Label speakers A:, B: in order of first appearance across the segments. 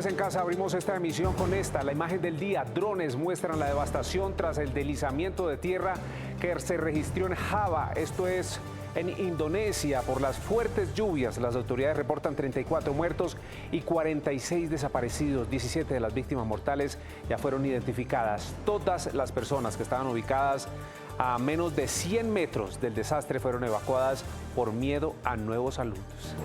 A: quédese en casa, abrimos esta emisión con la imagen del día. Drones muestran la devastación tras el deslizamiento de tierra que se registró en Java, esto es en Indonesia. Por las fuertes lluvias, las autoridades reportan 34 muertos y 46 desaparecidos. 17 de las víctimas mortales ya fueron identificadas. Todas las personas que estaban ubicadas a menos de 100 metros del desastre fueron evacuadas por miedo a nuevos aluntos.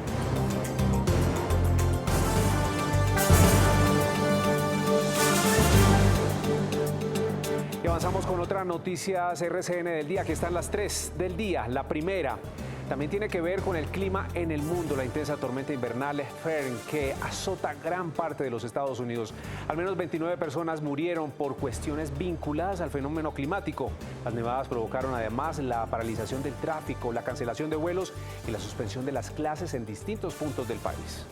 A: Y avanzamos con otras noticias RCN del día. Aquí están las 3 del día. La primera también tiene que ver con el clima en el mundo. La intensa tormenta invernal Fern, que azota gran parte de los Estados Unidos. Al menos 29 personas murieron por cuestiones vinculadas al fenómeno climático. Las nevadas provocaron además la paralización del tráfico, la cancelación de vuelos y la suspensión de las clases en distintos puntos del país.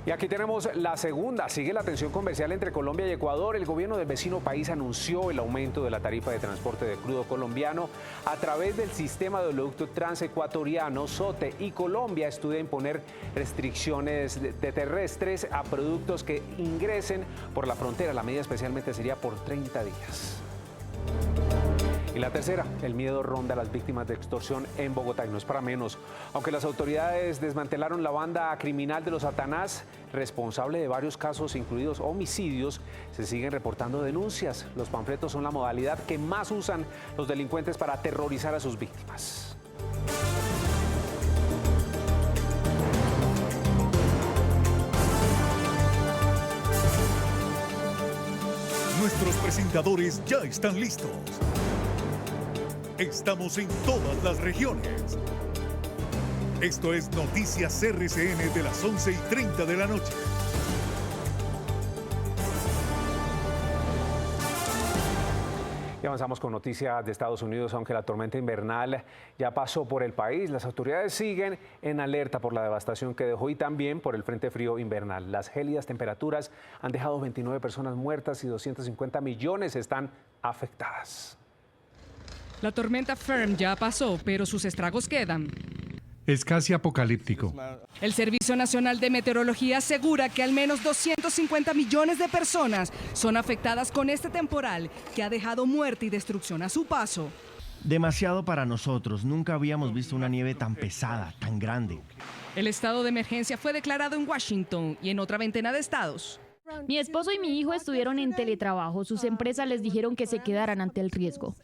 A: Y aquí tenemos la segunda. Sigue la tensión comercial entre Colombia y Ecuador. El gobierno del vecino país anunció el aumento de la tarifa de transporte de crudo colombiano a través del sistema de oleoducto transecuatoriano SOTE, y Colombia estudia imponer restricciones de terrestres a productos que ingresen por la frontera. La medida especialmente sería por 30 días. Y la tercera, el miedo ronda a las víctimas de extorsión en Bogotá, y no es para menos. Aunque las autoridades desmantelaron la banda criminal de los Satanás, responsable de varios casos, incluidos homicidios, se siguen reportando denuncias. Los panfletos son la modalidad que más usan los delincuentes para aterrorizar a sus víctimas.
B: Nuestros presentadores ya están listos. Estamos en todas las regiones. Esto es Noticias RCN de las 11:30 de la noche.
A: Y avanzamos con noticias de Estados Unidos. Aunque la tormenta invernal ya pasó por el país, las autoridades siguen en alerta por la devastación que dejó y también por el frente frío invernal. Las gélidas temperaturas han dejado 29 personas muertas y 250 millones están afectadas.
C: La tormenta Fern ya pasó, pero sus estragos quedan.
D: Es casi apocalíptico.
C: El Servicio Nacional de Meteorología asegura que al menos 250 millones de personas son afectadas con este temporal que ha dejado muerte y destrucción a su paso.
E: Demasiado para nosotros. Nunca habíamos visto una nieve tan pesada, tan grande.
C: El estado de emergencia fue declarado en Washington y en otra veintena de estados.
F: Mi esposo y mi hijo estuvieron en teletrabajo. Sus empresas les dijeron que se quedaran ante el riesgo.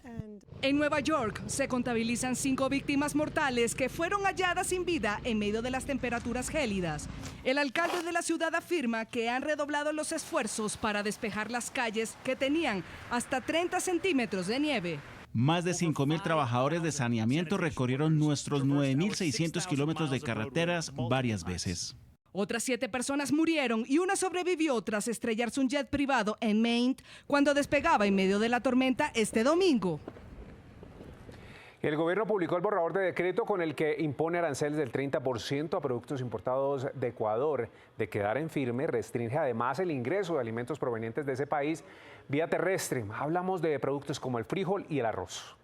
C: En Nueva York se contabilizan 5 víctimas mortales que fueron halladas sin vida en medio de las temperaturas gélidas. El alcalde de la ciudad afirma que han redoblado los esfuerzos para despejar las calles que tenían hasta 30 centímetros de nieve.
G: Más de 5.000 trabajadores de saneamiento recorrieron nuestros 9.600 kilómetros de carreteras varias veces.
C: Otras 7 personas murieron y una sobrevivió tras estrellarse un jet privado en Maine cuando despegaba en medio de la tormenta este domingo.
A: El gobierno publicó el borrador de decreto con el que impone aranceles del 30% a productos importados de Ecuador. De quedar en firme, restringe además el ingreso de alimentos provenientes de ese país vía terrestre. Hablamos de productos como el frijol y el arroz.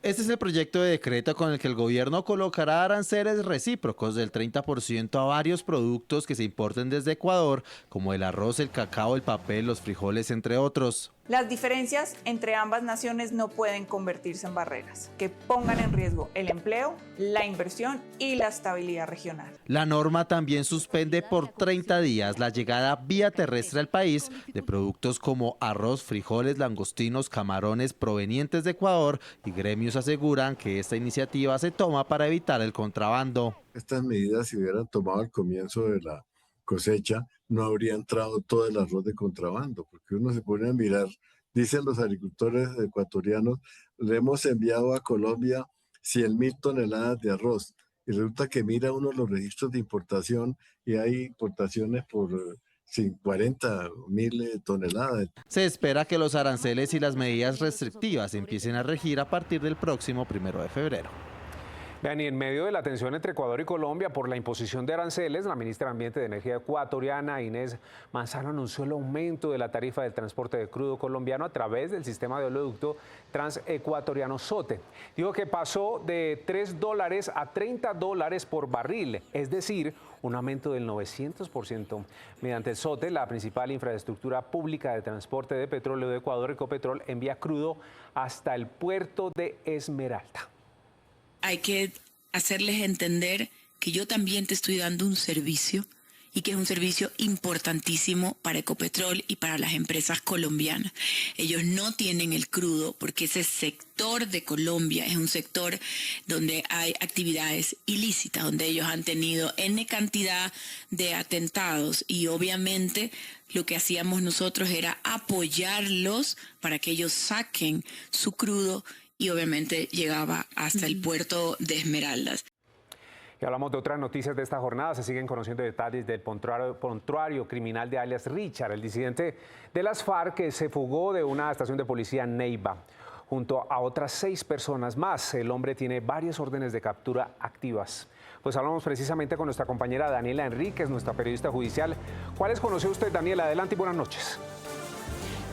H: Este es el proyecto de decreto con el que el gobierno colocará aranceles recíprocos del 30% a varios productos que se importen desde Ecuador, como el arroz, el cacao, el papel, los frijoles, entre otros.
I: Las diferencias entre ambas naciones no pueden convertirse en barreras que pongan en riesgo el empleo, la inversión y la estabilidad regional.
H: La norma también suspende por 30 días la llegada vía terrestre al país de productos como arroz, frijoles, langostinos, camarones provenientes de Ecuador, y gremios aseguran que esta iniciativa se toma para evitar el contrabando.
J: Estas medidas, si hubieran tomado al comienzo de la cosecha, no habría entrado todo el arroz de contrabando, porque uno se pone a mirar, dicen los agricultores ecuatorianos, le hemos enviado a Colombia 100.000 toneladas de arroz, y resulta que mira uno los registros de importación y hay importaciones por 40.000 toneladas.
H: Se espera que los aranceles y las medidas restrictivas empiecen a regir a partir del próximo 1 de febrero.
A: Vean, y en medio de la tensión entre Ecuador y Colombia por la imposición de aranceles, la ministra de Ambiente y Energía ecuatoriana, Inés Manzano, anunció el aumento de la tarifa del transporte de crudo colombiano a través del sistema de oleoducto transecuatoriano SOTE. Dijo que pasó de $3 a $30 por barril, es decir, un aumento del 900%. Mediante el SOTE, la principal infraestructura pública de transporte de petróleo de Ecuador, Ecopetrol, envía crudo hasta el puerto de Esmeralda.
K: Hay que hacerles entender que yo también te estoy dando un servicio y que es un servicio importantísimo para Ecopetrol y para las empresas colombianas. Ellos no tienen el crudo porque ese sector de Colombia es un sector donde hay actividades ilícitas, donde ellos han tenido N cantidad de atentados y obviamente lo que hacíamos nosotros era apoyarlos para que ellos saquen su crudo y obviamente llegaba hasta el puerto de Esmeraldas.
A: Y hablamos de otras noticias de esta jornada. Se siguen conociendo detalles del prontuario criminal de alias Richard, el disidente de las FARC que se fugó de una estación de policía en Neiva, junto a otras 6 personas más. El hombre tiene varias órdenes de captura activas. Pues hablamos precisamente con nuestra compañera Daniela Enríquez, nuestra periodista judicial. ¿Cuáles conoció usted, Daniela? Adelante y buenas noches.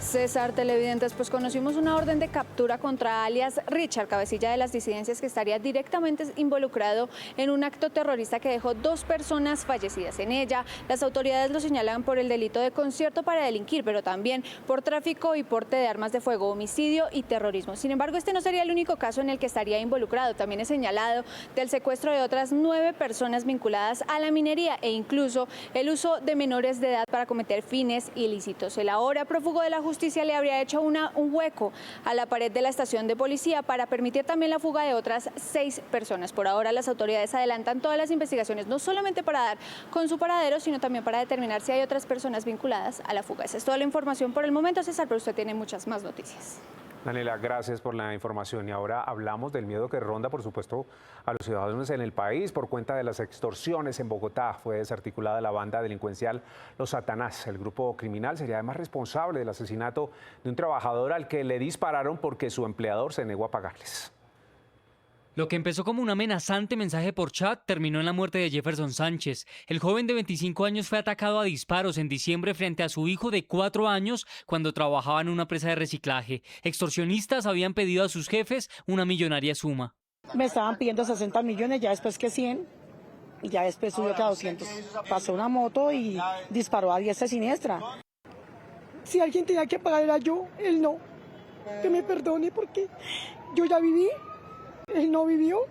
L: César, televidentes, pues conocimos una orden de captura contra alias Richard, cabecilla de las disidencias, que estaría directamente involucrado en un acto terrorista que dejó 2 personas fallecidas. En ella, las autoridades lo señalan por el delito de concierto para delinquir, pero también por tráfico y porte de armas de fuego, homicidio y terrorismo. Sin embargo, este no sería el único caso en el que estaría involucrado. También es señalado del secuestro de otras 9 personas vinculadas a la minería e incluso el uso de menores de edad para cometer fines ilícitos. El ahora prófugo de la justicia le habría hecho un hueco a la pared de la estación de policía para permitir también la fuga de otras 6 personas. Por ahora las autoridades adelantan todas las investigaciones, no solamente para dar con su paradero, sino también para determinar si hay otras personas vinculadas a la fuga. Esa es toda la información por el momento, César, pero usted tiene muchas más noticias.
A: Daniela, gracias por la información. Y ahora hablamos del miedo que ronda, por supuesto, a los ciudadanos en el país por cuenta de las extorsiones en Bogotá. Fue desarticulada la banda delincuencial Los Satanás. El grupo criminal sería además responsable del asesinato de un trabajador al que le dispararon porque su empleador se negó a pagarles.
M: Lo que empezó como un amenazante mensaje por chat terminó en la muerte de Jefferson Sánchez. El joven de 25 años fue atacado a disparos en diciembre frente a su hijo de 4 años cuando trabajaba en una empresa de reciclaje. Extorsionistas habían pedido a sus jefes una millonaria suma.
N: Me estaban pidiendo 60 millones, ya después que 100, y ya después subió que a 200. Pasó una moto y disparó a diestra y siniestra.
O: Si alguien tenía que pagar era yo, él no. Que me perdone porque yo ya viví. Él no vivió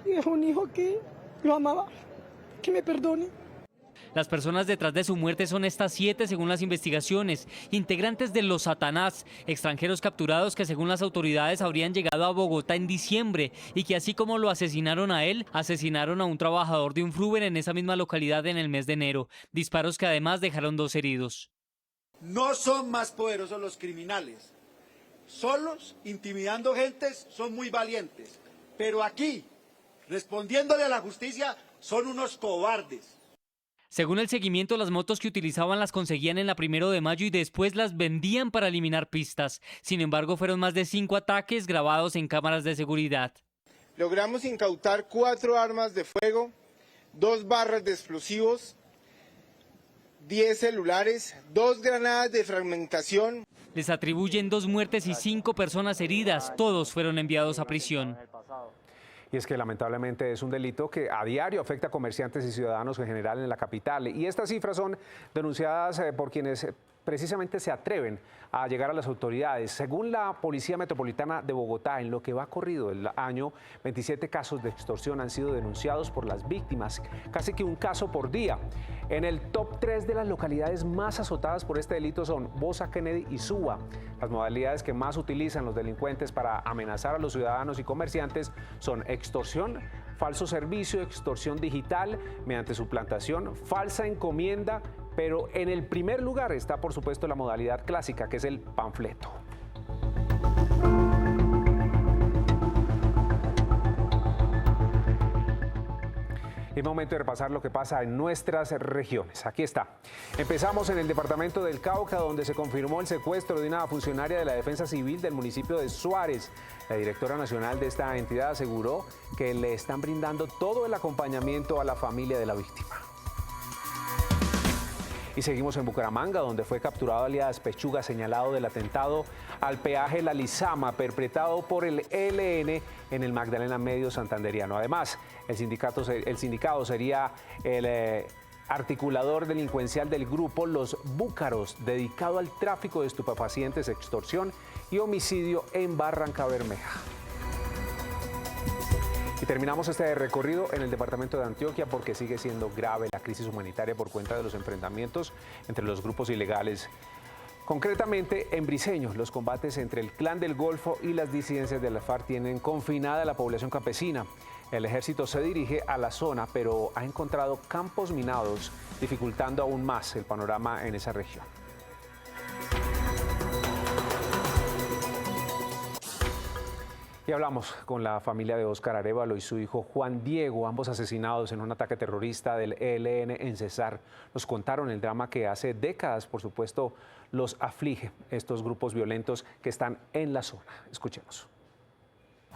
O: y es un hijo que lo amaba, que me perdone.
M: Las personas detrás de su muerte son estas 7 según las investigaciones, integrantes de Los Satanás, extranjeros capturados que según las autoridades habrían llegado a Bogotá en diciembre y que así como lo asesinaron a él, asesinaron a un trabajador de un Fruver en esa misma localidad en el mes de enero, disparos que además dejaron 2 heridos.
P: No son más poderosos los criminales, solos, intimidando gentes, son muy valientes. Pero aquí, respondiéndole a la justicia, son unos cobardes.
M: Según el seguimiento, las motos que utilizaban las conseguían en la 1 de mayo y después las vendían para eliminar pistas. Sin embargo, fueron más de 5 ataques grabados en cámaras de seguridad.
Q: Logramos incautar 4 armas de fuego, 2 barras de explosivos, 10 celulares, 2 granadas de fragmentación.
M: Les atribuyen 2 muertes y 5 personas heridas. Todos fueron enviados a prisión.
A: Y es que lamentablemente es un delito que a diario afecta a comerciantes y ciudadanos en general en la capital. Y estas cifras son denunciadas por quienes precisamente se atreven a llegar a las autoridades. Según la Policía Metropolitana de Bogotá, en lo que va corrido el año, 27 casos de extorsión han sido denunciados por las víctimas, casi que un caso por día. En el top 3 de las localidades más azotadas por este delito son Bosa, Kennedy y Suba. Las modalidades que más utilizan los delincuentes para amenazar a los ciudadanos y comerciantes son extorsión, falso servicio, extorsión digital mediante suplantación, falsa encomienda, pero en el primer lugar está, por supuesto, la modalidad clásica, que es el panfleto. Es momento de repasar lo que pasa en nuestras regiones. Aquí está. Empezamos en el departamento del Cauca, donde se confirmó el secuestro de una funcionaria de la Defensa Civil del municipio de Suárez. La directora nacional de esta entidad aseguró que le están brindando todo el acompañamiento a la familia de la víctima. Y seguimos en Bucaramanga, donde fue capturado alias Pechuga, señalado del atentado al peaje La Lizama, perpetrado por el ELN en el Magdalena Medio santanderiano. Además, el sindicado sería el articulador delincuencial del grupo Los Búcaros, dedicado al tráfico de estupefacientes, extorsión y homicidio en Barrancabermeja. Y terminamos este recorrido en el departamento de Antioquia porque sigue siendo grave la crisis humanitaria por cuenta de los enfrentamientos entre los grupos ilegales. Concretamente, en Briceño, los combates entre el Clan del Golfo y las disidencias de la FARC tienen confinada a la población campesina. El ejército se dirige a la zona, pero ha encontrado campos minados, dificultando aún más el panorama en esa región. Y hablamos con la familia de Óscar Arévalo y su hijo Juan Diego, ambos asesinados en un ataque terrorista del ELN en Cesar. Nos contaron el drama que hace décadas, por supuesto, los aflige estos grupos violentos que están en la zona. Escuchemos.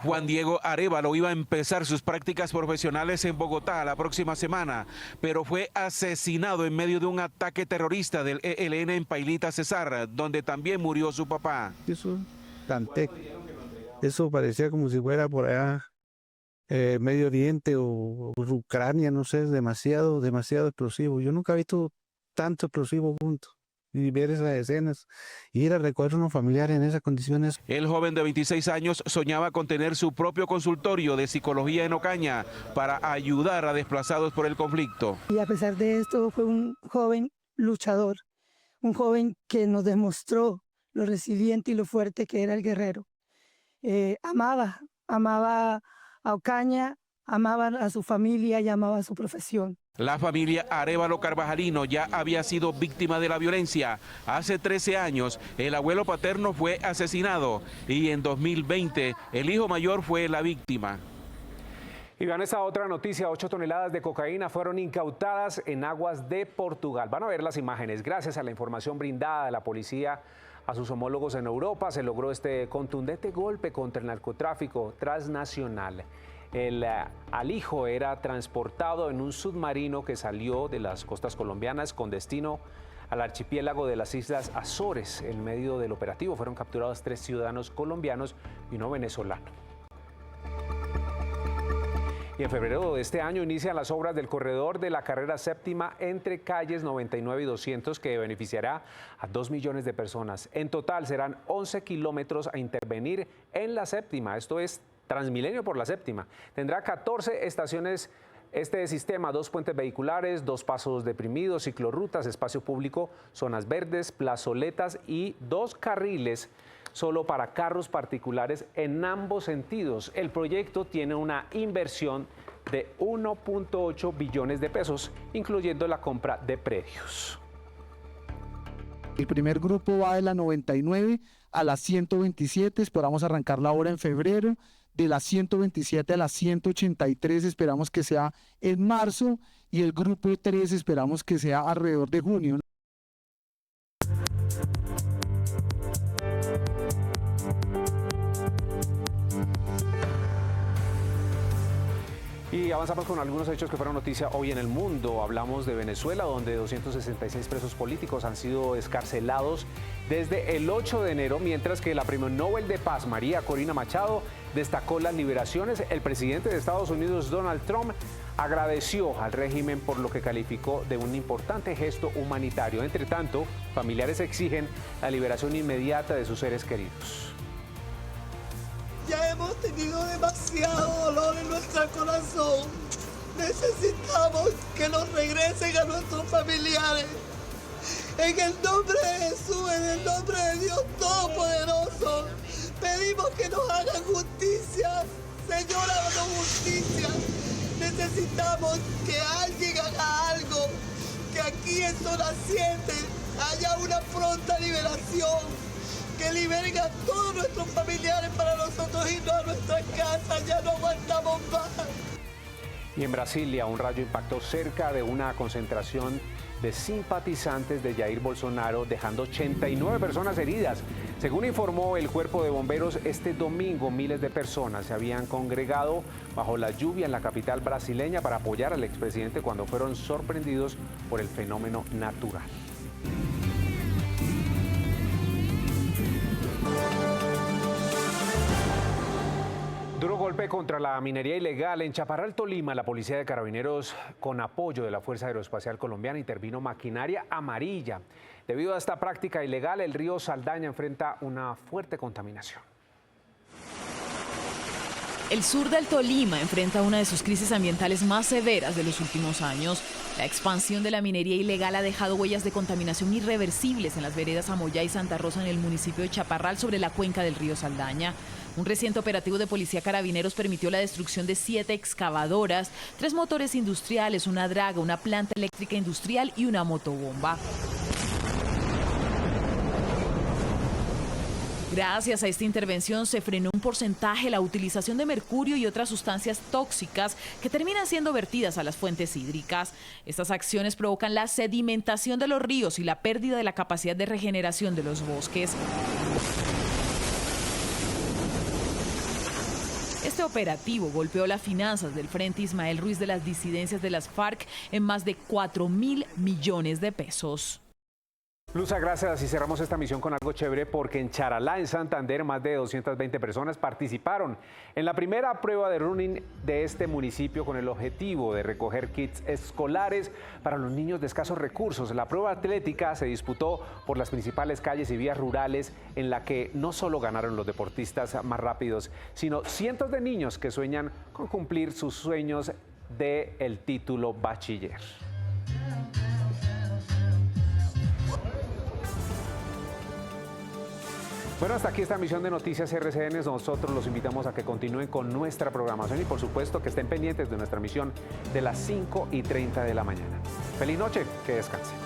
R: Juan Diego Arévalo iba a empezar sus prácticas profesionales en Bogotá la próxima semana, pero fue asesinado en medio de un ataque terrorista del ELN en Pailita, Cesar, donde también murió su papá.
S: Eso canté. Eso parecía como si fuera por allá Medio Oriente o Ucrania, no sé, es demasiado explosivo. Yo nunca he visto tanto explosivo junto. Y ver esas escenas, ir a recoger a unos familiares en esas condiciones.
R: El joven de 26 años soñaba con tener su propio consultorio de psicología en Ocaña para ayudar a desplazados por el conflicto.
O: Y a pesar de esto fue un joven luchador, un joven que nos demostró lo resiliente y lo fuerte que era el guerrero. Amaba a Ocaña, amaba a su familia y amaba a su profesión.
R: La familia Arévalo Carvajalino ya había sido víctima de la violencia. Hace 13 años el abuelo paterno fue asesinado y en 2020 el hijo mayor fue la víctima.
A: Y vean esta otra noticia, 8 toneladas de cocaína fueron incautadas en aguas de Portugal. Van a ver las imágenes. Gracias a la información brindada de la policía a sus homólogos en Europa, se logró este contundente golpe contra el narcotráfico transnacional. El alijo era transportado en un submarino que salió de las costas colombianas con destino al archipiélago de las Islas Azores. En medio del operativo fueron capturados 3 ciudadanos colombianos y uno venezolano. Y en febrero de este año inician las obras del corredor de la carrera séptima entre calles 99 y 200 que beneficiará a 2 millones de personas. En total serán 11 kilómetros a intervenir en la séptima, esto es Transmilenio por la séptima. Tendrá 14 estaciones este sistema, 2 puentes vehiculares, 2 pasos deprimidos, ciclorrutas, espacio público, zonas verdes, plazoletas y 2 carriles solo para carros particulares en ambos sentidos. El proyecto tiene una inversión de 1.8 billones de pesos, incluyendo la compra de predios.
T: El primer grupo va de la 99 a la 127, esperamos arrancar la obra en febrero. De la 127 a la 183 esperamos que sea en marzo y el grupo 3 esperamos que sea alrededor de junio.
A: Y avanzamos con algunos hechos que fueron noticia hoy en el mundo. Hablamos de Venezuela, donde 266 presos políticos han sido excarcelados desde el 8 de enero, mientras que la Premio Nobel de Paz, María Corina Machado, destacó las liberaciones. El presidente de Estados Unidos, Donald Trump, agradeció al régimen por lo que calificó de un importante gesto humanitario. Entre tanto, familiares exigen la liberación inmediata de sus seres queridos.
U: Ya hemos tenido demasiado dolor en nuestro corazón. Necesitamos que nos regresen a nuestros familiares. En el nombre de Jesús, en el nombre de Dios Todopoderoso, pedimos que nos hagan justicia. Señor, háganos justicia. Necesitamos que alguien haga algo. Que aquí en Zona 7 haya una pronta liberación. Que liberen a todos nuestros familiares para nosotros irnos a nuestras casas. Ya no aguantamos más.
A: Y en Brasilia, un rayo impactó cerca de una concentración de simpatizantes de Jair Bolsonaro, dejando 89 personas heridas. Según informó el cuerpo de bomberos, este domingo miles de personas se habían congregado bajo la lluvia en la capital brasileña para apoyar al expresidente cuando fueron sorprendidos por el fenómeno natural. Duro golpe contra la minería ilegal. En Chaparral, Tolima, la policía de Carabineros, con apoyo de la Fuerza Aeroespacial Colombiana, intervino maquinaria amarilla. Debido a esta práctica ilegal, el río Saldaña enfrenta una fuerte contaminación.
B: El sur del Tolima enfrenta una de sus crisis ambientales más severas de los últimos años. La expansión de la minería ilegal ha dejado huellas de contaminación irreversibles en las veredas Amoyá y Santa Rosa en el municipio de Chaparral, sobre la cuenca del río Saldaña. Un reciente operativo de policía Carabineros permitió la destrucción de 7 excavadoras, 3 motores industriales, una draga, una planta eléctrica industrial y una motobomba. Gracias a esta intervención se frenó un porcentaje la utilización de mercurio y otras sustancias tóxicas que terminan siendo vertidas a las fuentes hídricas. Estas acciones provocan la sedimentación de los ríos y la pérdida de la capacidad de regeneración de los bosques. Este operativo golpeó las finanzas del Frente Ismael Ruiz de las disidencias de las FARC en más de 4.000 millones de pesos.
A: Luza, gracias. Y cerramos esta misión con algo chévere, porque en Charalá, en Santander, más de 220 personas participaron en la primera prueba de running de este municipio con el objetivo de recoger kits escolares para los niños de escasos recursos. La prueba atlética se disputó por las principales calles y vías rurales, en la que no solo ganaron los deportistas más rápidos, sino cientos de niños que sueñan con cumplir sus sueños del título bachiller. Bueno, hasta aquí esta emisión de Noticias RCN. Nosotros los invitamos a que continúen con nuestra programación y, por supuesto, que estén pendientes de nuestra emisión de las 5:30 de la mañana. Feliz noche, que descansen.